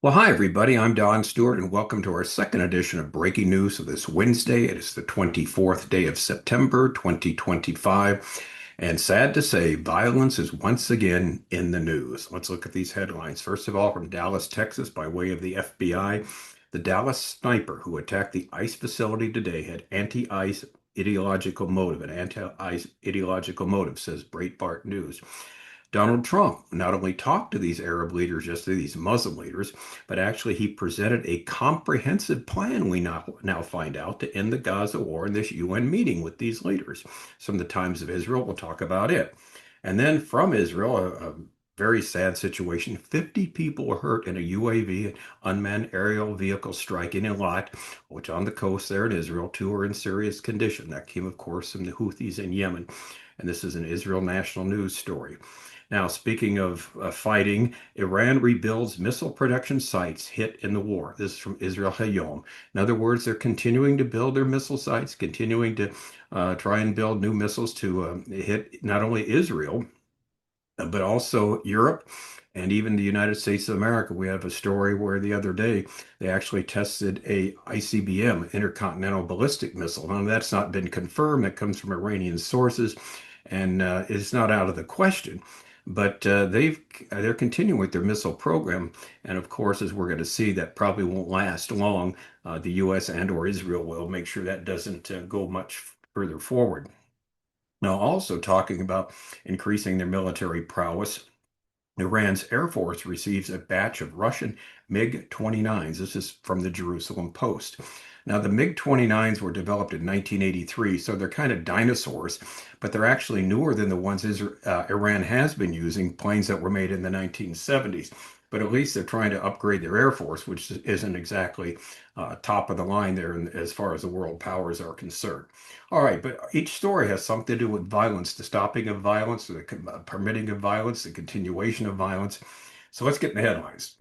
Well, hi, everybody. I'm Don Stewart, and welcome to our second edition of Breaking News of this Wednesday. It is the 24th day of September, 2025. And sad to say, violence is once again in the news. Let's look at these headlines. First of all, from Dallas, Texas, by way of the FBI, the Dallas sniper who attacked the ICE facility today had anti-ICE ideological motive, an anti-ICE ideological motive, says Breitbart News. Donald Trump not only talked to these Arab leaders yesterday, these Muslim leaders, but actually he presented a comprehensive plan, we now find out, to end the Gaza war in this UN meeting with these leaders. From the Times of Israel, we'll talk about it. And then from Israel, a very sad situation. 50 people were hurt in a UAV, an unmanned aerial vehicle strike in Eilat, which on the coast there in Israel. Two are in serious condition. That came, of course, from the Houthis in Yemen. And this is an Israel National News story. Now, speaking of fighting, Iran rebuilds missile production sites hit in the war. This is from Israel HaYom. In other words, they're continuing to build their missile sites, continuing to try and build new missiles to hit not only Israel, but also Europe and even the United States of America. We have a story where the other day they actually tested a ICBM, intercontinental ballistic missile. Now, that's not been confirmed. That comes from Iranian sources, and it's not out of the question. But they're continuing with their missile program, and of course, as we're going to see, that probably won't last long. The U.S. and or Israel will make sure that doesn't go much further forward. Now, also talking about increasing their military prowess, Iran's Air Force receives a batch of Russian MiG-29s. This is from the Jerusalem Post. Now, the MiG-29s were developed in 1983, so they're kind of dinosaurs, but they're actually newer than the ones Iran has been using, planes that were made in the 1970s. But at least they're trying to upgrade their Air Force, which isn't exactly top of the line there as far as the world powers are concerned. All right, but each story has something to do with violence, the stopping of violence, the permitting of violence, the continuation of violence. So let's get in the headlines.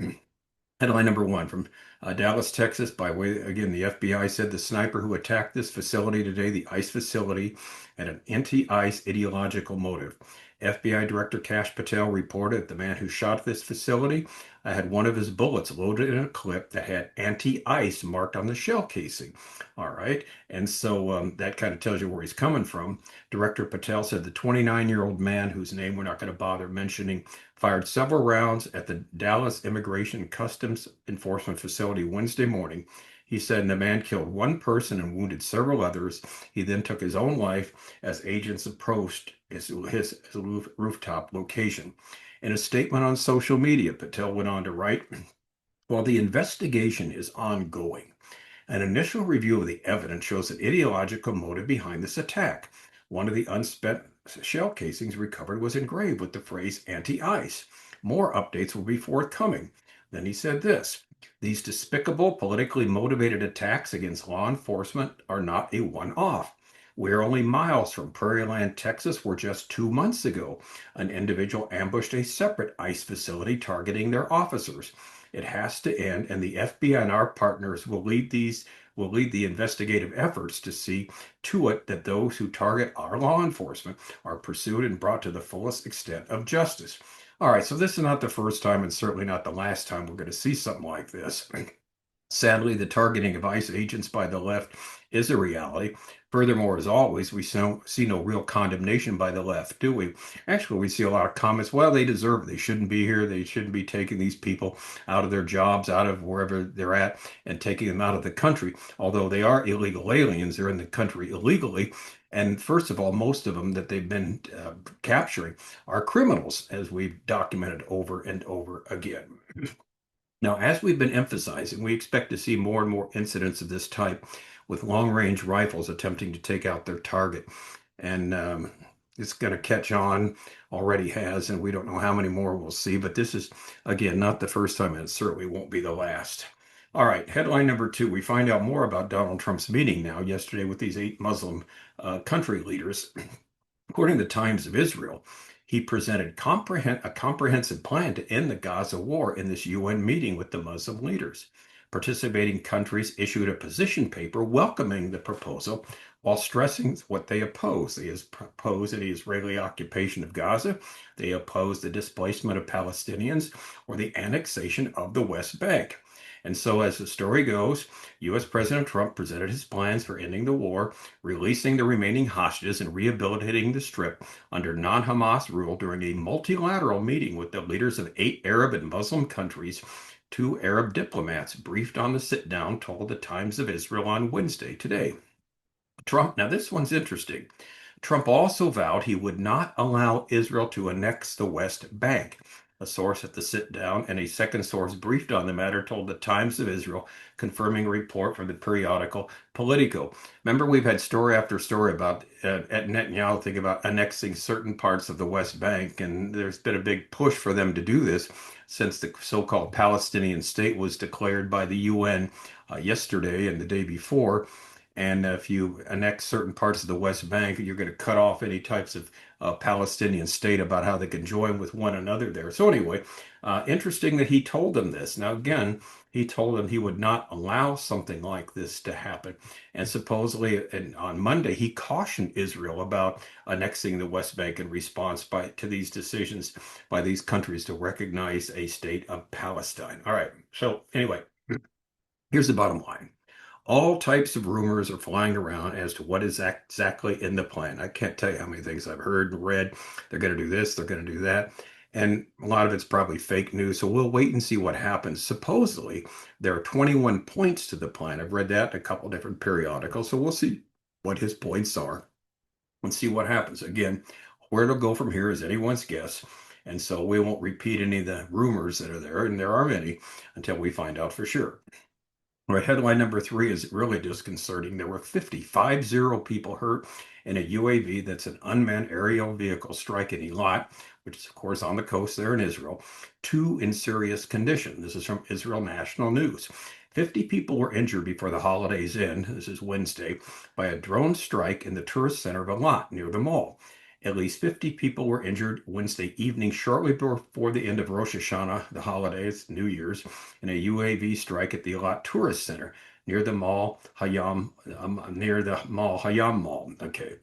Headline number one from Dallas, Texas, by way, again, the FBI said the sniper who attacked this facility today, the ICE facility, had an anti-ICE ideological motive. FBI Director Kash Patel reported the man who shot this facility had one of his bullets loaded in a clip that had anti-ICE marked on the shell casing. All right. And so that kind of tells you where he's coming from. Director Patel said the 29-year-old man, whose name we're not going to bother mentioning, fired several rounds at the Dallas Immigration and Customs Enforcement Facility Wednesday morning. He said the man killed one person and wounded several others. He then took his own life as agents approached his rooftop location. In a statement on social media, Patel went on to write, while the investigation is ongoing, an initial review of the evidence shows an ideological motive behind this attack. One of the unspent shell casings recovered was engraved with the phrase anti-ICE. More updates will be forthcoming. Then he said this: these despicable, politically motivated attacks against law enforcement are not a one-off. We're only miles from Prairie Land, Texas, where just 2 months ago, an individual ambushed a separate ICE facility targeting their officers. It has to end, and the FBI and our partners will lead the investigative efforts to see to it that those who target our law enforcement are pursued and brought to the fullest extent of justice. All right, so this is not the first time and certainly not the last time we're going to see something like this. Sadly, the targeting of ICE agents by the left is a reality. Furthermore, as always, we see no real condemnation by the left, do we? Actually, we see a lot of comments, well, they deserve it. They shouldn't be here. They shouldn't be taking these people out of their jobs, out of wherever they're at, and taking them out of the country. Although they are illegal aliens, they're in the country illegally. And first of all, most of them that they've been capturing are criminals, as we've documented over and over again. Now, as we've been emphasizing, we expect to see more and more incidents of this type with long-range rifles attempting to take out their target. And it's going to catch on, already has, and we don't know how many more we'll see. But this is, again, not the first time, and it certainly won't be the last. All right, headline number two. We find out more about Donald Trump's meeting now yesterday with these 8 Muslim country leaders. According to the Times of Israel, he presented a comprehensive plan to end the Gaza war in this UN meeting with the Muslim leaders. Participating countries issued a position paper welcoming the proposal, while stressing what they oppose. They oppose the Israeli occupation of Gaza, they oppose the displacement of Palestinians, or the annexation of the West Bank. And so, as the story goes, U.S. President Trump presented his plans for ending the war, releasing the remaining hostages, and rehabilitating the Strip under non-Hamas rule during a multilateral meeting with the leaders of 8 Arab and Muslim countries. 2 Arab diplomats briefed on the sit-down told the Times of Israel on Wednesday today. Trump, now this one's interesting. Trump also vowed he would not allow Israel to annex the West Bank. A source at the sit down and a second source briefed on the matter told the Times of Israel, confirming a report from the periodical Politico. Remember, we've had story after story about Netanyahu thinking about annexing certain parts of the West Bank, and there's been a big push for them to do this since the so-called Palestinian state was declared by the UN yesterday and the day before. And if you annex certain parts of the West Bank, you're going to cut off any types of Palestinian state about how they can join with one another there. So anyway, interesting that he told them this. Now again, he told them he would not allow something like this to happen. And supposedly on Monday, he cautioned Israel about annexing the West Bank in response to these decisions by these countries to recognize a state of Palestine. All right. So anyway, here's the bottom line. All types of rumors are flying around as to what is exactly in the plan. I can't tell you how many things I've heard and read. They're going to do this, they're going to do that. And a lot of it's probably fake news. So we'll wait and see what happens. Supposedly, there are 21 points to the plan. I've read that in a couple different periodicals. So we'll see what his points are and see what happens. Again, where it'll go from here is anyone's guess. And so we won't repeat any of the rumors that are there, and there are many, until we find out for sure. All right, headline number 3 is really disconcerting. There were 50 people hurt in a UAV, that's an unmanned aerial vehicle strike in Eilat, which is, of course, on the coast there in Israel. 2 in serious condition. This is from Israel National News. 50 people were injured before the holidays end, this is Wednesday, by a drone strike in the tourist center of Eilat near the mall. At least 50 people were injured Wednesday evening, shortly before the end of Rosh Hashanah, the holidays, New Year's, in a UAV strike at the Eilat Tourist Center near the mall HaYom, HaYom Mall. Okay.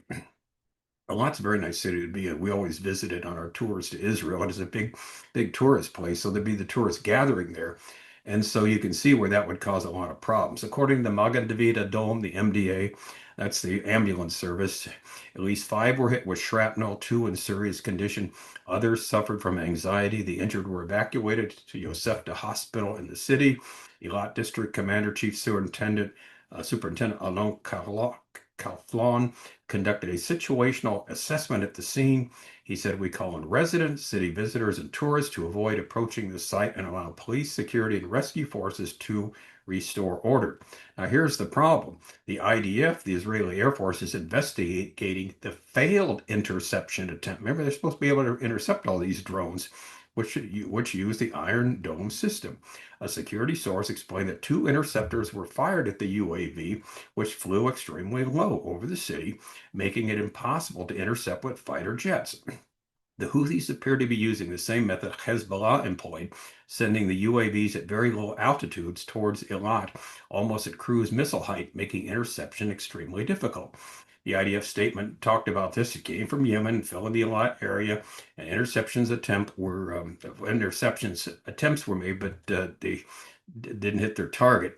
Eilat's a very nice city to be in. We always visit it on our tours to Israel. It is a big tourist place, so there'd be the tourists gathering there. And so you can see where that would cause a lot of problems. According to Magen David Adom, the MDA, that's the ambulance service, at least 5 were hit with shrapnel, 2 in serious condition. Others suffered from anxiety. The injured were evacuated to Yosefta Hospital in the city. Eilat District Commander Chief Superintendent Alon Kalflon conducted a situational assessment at the scene. He said, "We call on residents, city visitors, and tourists to avoid approaching the site and allow police, security, and rescue forces to restore order." Now, here's the problem. The IDF, the Israeli Air Force, is investigating the failed interception attempt. Remember, they're supposed to be able to intercept all these drones, which use the Iron Dome system. A security source explained that 2 interceptors were fired at the UAV, which flew extremely low over the city, making it impossible to intercept with fighter jets. The Houthis appear to be using the same method Hezbollah employed, sending the UAVs at very low altitudes towards Eilat, almost at cruise missile height, making interception extremely difficult. The IDF statement talked about this. It came from Yemen, fell in the Eilat area, and interceptions attempts were made, but they didn't hit their target.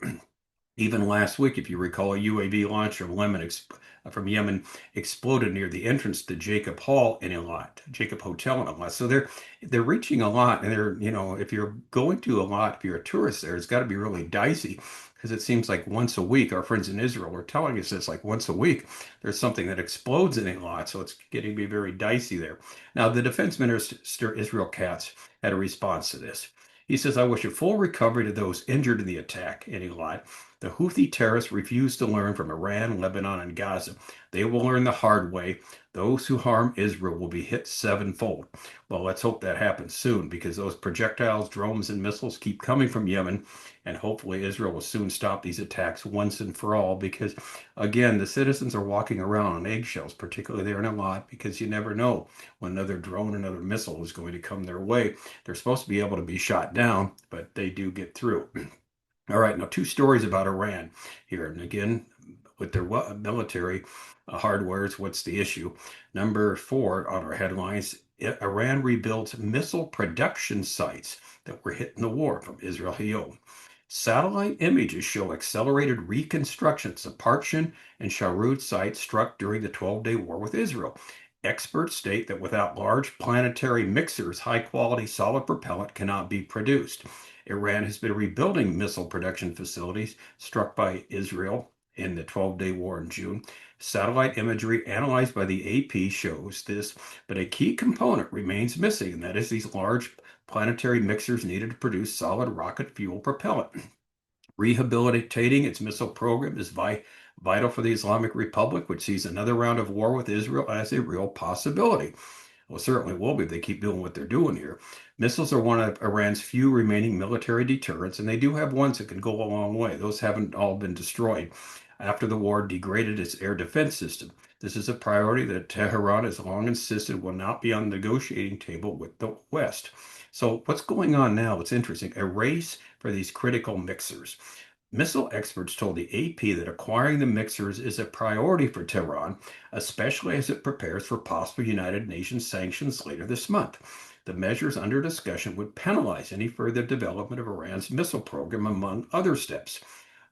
Even last week, if you recall, a UAV launch from Yemen exploded near the entrance to Jacob Hotel in Eilat. So they're reaching Eilat, and if you're going to Eilat, if you're a tourist there, it's got to be really dicey because it seems like once a week, our friends in Israel are telling us this, like once a week, there's something that explodes in Eilat, so it's getting to be very dicey there. Now, the Defense Minister Israel Katz had a response to this. He says, "I wish a full recovery to those injured in the attack in Eilat. The Houthi terrorists refuse to learn from Iran, Lebanon, and Gaza. They will learn the hard way. Those who harm Israel will be hit sevenfold." Well, let's hope that happens soon because those projectiles, drones, and missiles keep coming from Yemen, and hopefully Israel will soon stop these attacks once and for all because, again, the citizens are walking around on eggshells, particularly there in Eilat, because you never know when another drone, another missile is going to come their way. They're supposed to be able to be shot down, but they do get through. All right, now 2 stories about Iran here. And again, with their military hardwares. What's the issue? Number four on our headlines, Iran rebuilds missile production sites that were hit in the war from Israel HaYom. Satellite images show accelerated reconstructions of Parchin and Sharud sites struck during the 12-day war with Israel. Experts state that without large planetary mixers, high-quality solid propellant cannot be produced. Iran has been rebuilding missile production facilities struck by Israel in the 12-day war in June. Satellite imagery analyzed by the AP shows this, but a key component remains missing, and that is these large planetary mixers needed to produce solid rocket fuel propellant. Rehabilitating its missile program is vital for the Islamic Republic, which sees another round of war with Israel as a real possibility. Well, certainly will be if they keep doing what they're doing here. Missiles are one of Iran's few remaining military deterrents, and they do have ones that can go a long way. Those haven't all been destroyed after the war degraded its air defense system. This is a priority that Tehran has long insisted will not be on the negotiating table with the West. So, what's going on now? It's interesting. A race for these critical mixers. Missile experts told the AP that acquiring the mixers is a priority for Tehran, especially as it prepares for possible United Nations sanctions later this month. The measures under discussion would penalize any further development of Iran's missile program, among other steps.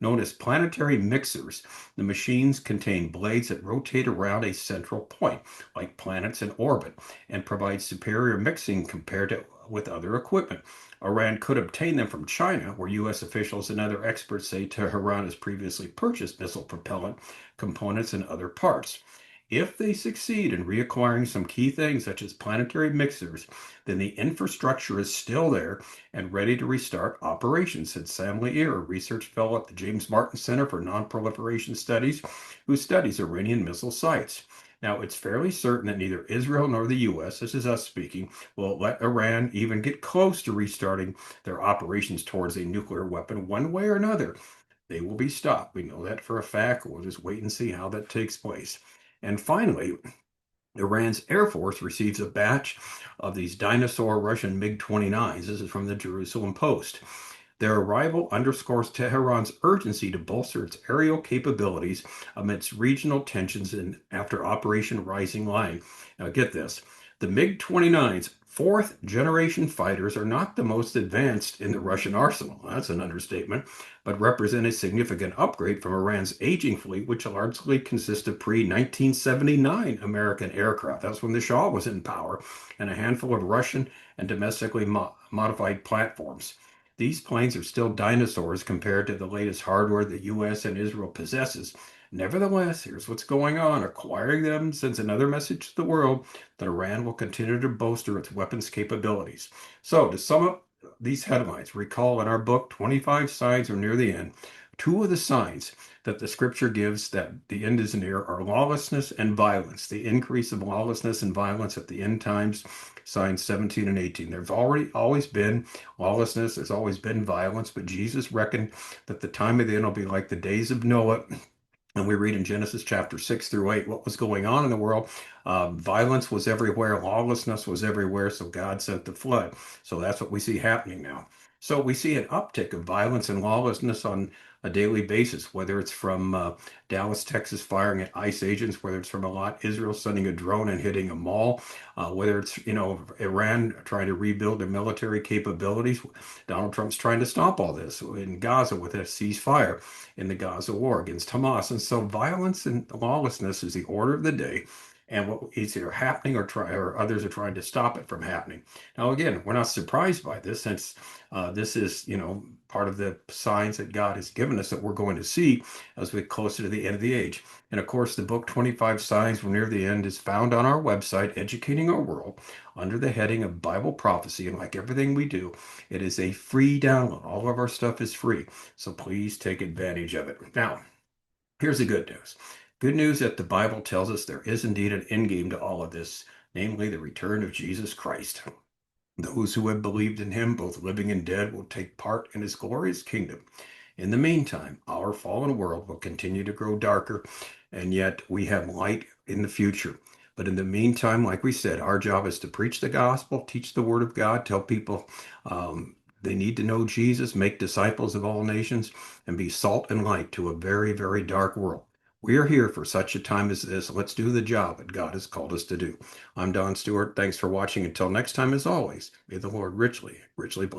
Known as planetary mixers, the machines contain blades that rotate around a central point, like planets in orbit, and provide superior mixing compared to with other equipment. Iran could obtain them from China, where U.S. officials and other experts say Tehran has previously purchased missile propellant components and other parts. If they succeed in reacquiring some key things such as planetary mixers, then the infrastructure is still there and ready to restart operations, said Sam Leir, a research fellow at the James Martin Center for Nonproliferation Studies, who studies Iranian missile sites. Now, it's fairly certain that neither Israel nor the U.S., this is us speaking, will let Iran even get close to restarting their operations towards a nuclear weapon one way or another. They will be stopped. We know that for a fact. We'll just wait and see how that takes place. And finally, Iran's Air Force receives a batch of these dinosaur Russian MiG-29s. This is from the Jerusalem Post. Their arrival underscores Tehran's urgency to bolster its aerial capabilities amidst regional tensions and after Operation Rising Lion. Now, get this. The MiG-29's fourth generation fighters are not the most advanced in the Russian arsenal. That's an understatement, but represent a significant upgrade from Iran's aging fleet, which largely consists of pre-1979 American aircraft. That's when the Shah was in power, and a handful of Russian and domestically modified platforms. These planes are still dinosaurs compared to the latest hardware the US and Israel possesses. Nevertheless, here's what's going on. Acquiring them sends another message to the world that Iran will continue to bolster its weapons capabilities. So, to sum up these headlines, recall in our book, 25 Signs Are Near the End, two of the signs that the scripture gives that the end is near are lawlessness and violence, the increase of lawlessness and violence at the end times, signs 17 and 18. There's always been lawlessness, there's always been violence, but Jesus reckoned that the time of the end will be like the days of Noah. And we read in Genesis chapter 6 through 8 what was going on in the world. Violence was everywhere, lawlessness was everywhere, so God sent the flood. So that's what we see happening now. So we see an uptick of violence and lawlessness on a daily basis, whether it's from Dallas, Texas firing at ICE agents, whether it's from Eilat, Israel sending a drone and hitting a mall, whether it's, Iran trying to rebuild their military capabilities. Donald Trump's trying to stop all this in Gaza with a ceasefire in the Gaza war against Hamas. And so violence and lawlessness is the order of the day. And what is either happening or others are trying to stop it from happening. Now, again, we're not surprised by this since this is, part of the signs that God has given us that we're going to see as we get closer to the end of the age. And of course, the book 25 Signs We're Near the End is found on our website, Educating Our World, under the heading of Bible Prophecy. And like everything we do, it is a free download. All of our stuff is free. So please take advantage of it. Now, here's the good news. Good news that the Bible tells us there is indeed an end game to all of this, namely the return of Jesus Christ. Those who have believed in him, both living and dead, will take part in his glorious kingdom. In the meantime, our fallen world will continue to grow darker, and yet we have light in the future. But in the meantime, like we said, our job is to preach the gospel, teach the word of God, tell people they need to know Jesus, make disciples of all nations, and be salt and light to a very, very dark world. We are here for such a time as this. Let's do the job that God has called us to do. I'm Don Stewart. Thanks for watching. Until next time, as always, may the Lord richly, richly bless.